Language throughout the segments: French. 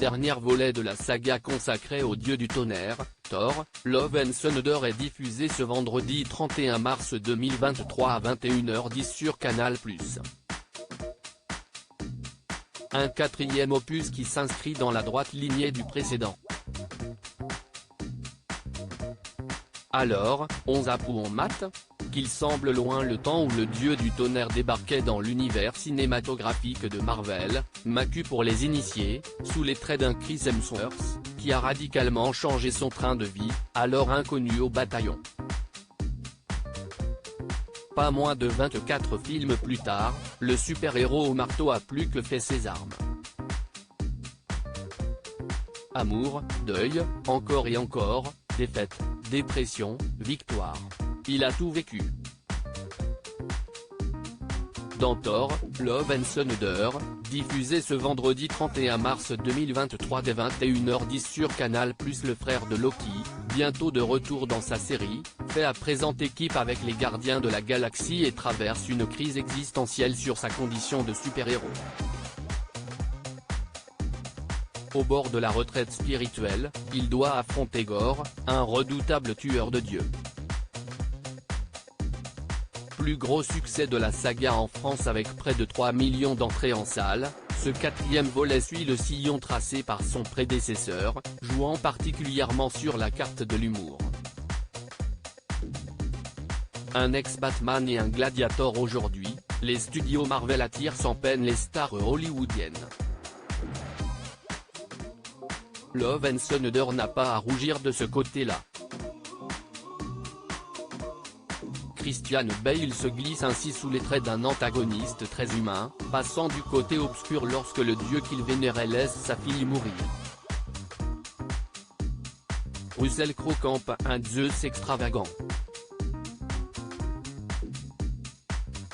dernier volet de la saga consacrée au dieu du tonnerre, Thor, Love and Thunder est diffusé ce vendredi 31 mars 2023 à 21h10 sur Canal+. Un quatrième opus qui s'inscrit dans la droite lignée du précédent. Alors, on zappe ou on mate ? Qu'il semble loin le temps où le dieu du tonnerre débarquait dans l'univers cinématographique de Marvel, Macu pour les initiés, sous les traits d'un Chris Hemsworth, qui a radicalement changé son train de vie, alors inconnu au bataillon. Pas moins de 24 films plus tard, le super-héros au marteau a plus que fait ses armes. Amour, deuil, encore et encore, défaite, dépression, victoire. Il a tout vécu. Dans Thor, Love and Thunder, diffusé ce vendredi 31 mars 2023 dès 21h10 sur Canal+, le frère de Loki, bientôt de retour dans sa série, fait à présent équipe avec les Gardiens de la Galaxie et traverse une crise existentielle sur sa condition de super-héros. Au bord de la retraite spirituelle, il doit affronter Gorr, un redoutable tueur de dieux. Plus gros succès de la saga en France avec près de 3 millions d'entrées en salle, ce quatrième volet suit le sillon tracé par son prédécesseur, jouant particulièrement sur la carte de l'humour. Un ex-Batman et un Gladiator aujourd'hui, les studios Marvel attirent sans peine les stars hollywoodiennes. Love and Thunder n'a pas à rougir de ce côté-là. Christian Bale se glisse ainsi sous les traits d'un antagoniste très humain, passant du côté obscur lorsque le dieu qu'il vénérait laisse sa fille mourir. Russell Crowe campe un Zeus extravagant.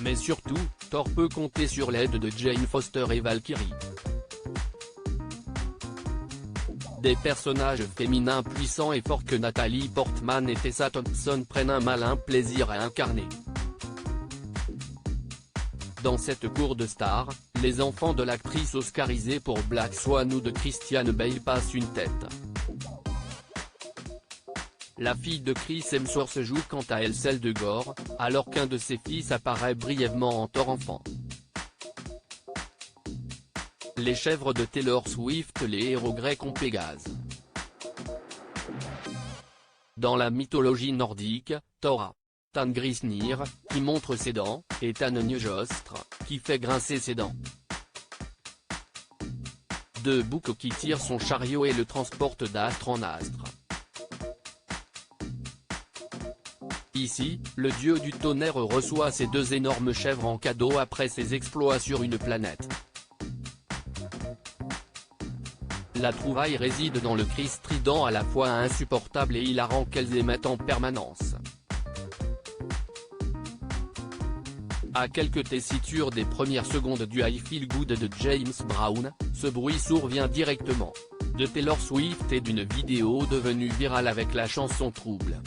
Mais surtout, Thor peut compter sur l'aide de Jane Foster et Valkyrie. Des personnages féminins puissants et forts que Nathalie Portman et Tessa Thompson prennent un malin plaisir à incarner. Dans cette cour de stars, les enfants de l'actrice oscarisée pour Black Swan ou de Christian Bale passent une tête. La fille de Chris Hemsworth joue quant à elle celle de Gorr, alors qu'un de ses fils apparaît brièvement en Thor enfant. Les chèvres de Taylor Swift, les héros grecs ont Pégase. Dans la mythologie nordique, Thor a Tangrisnir, qui montre ses dents, et Tanjostre, qui fait grincer ses dents. Deux boucs qui tirent son chariot et le transportent d'astre en astre. Ici, le dieu du tonnerre reçoit ces deux énormes chèvres en cadeau après ses exploits sur une planète. La trouvaille réside dans le cri strident à la fois insupportable et hilarant qu'elles émettent en permanence. À quelques tessitures des premières secondes du I Feel Good de James Brown, ce bruit sourd vient directement de Taylor Swift et d'une vidéo devenue virale avec la chanson Trouble.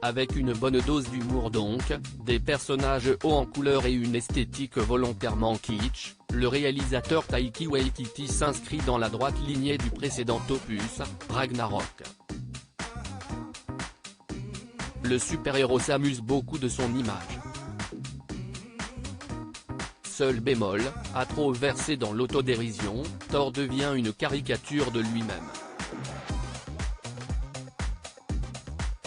Avec une bonne dose d'humour donc, des personnages hauts en couleur et une esthétique volontairement kitsch, le réalisateur Taiki Waititi s'inscrit dans la droite lignée du précédent opus, Ragnarok. Le super-héros s'amuse beaucoup de son image. Seul bémol, à trop verser dans l'autodérision, Thor devient une caricature de lui-même.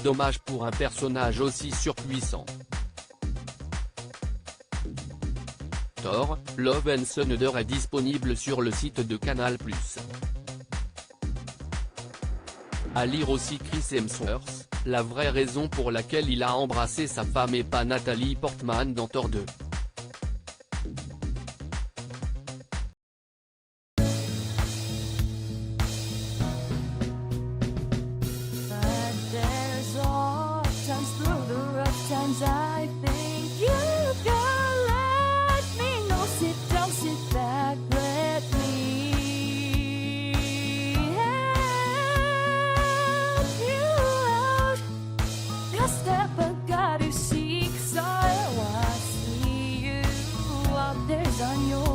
Dommage pour un personnage aussi surpuissant. Thor, Love and Thunder est disponible sur le site de Canal+. À lire aussi Chris Hemsworth, la vraie raison pour laquelle il a embrassé sa femme et pas Nathalie Portman dans Thor 2. I think you can let me know. Sit down, sit back, let me help you out. Just step back, you seek, so I see you out there's on your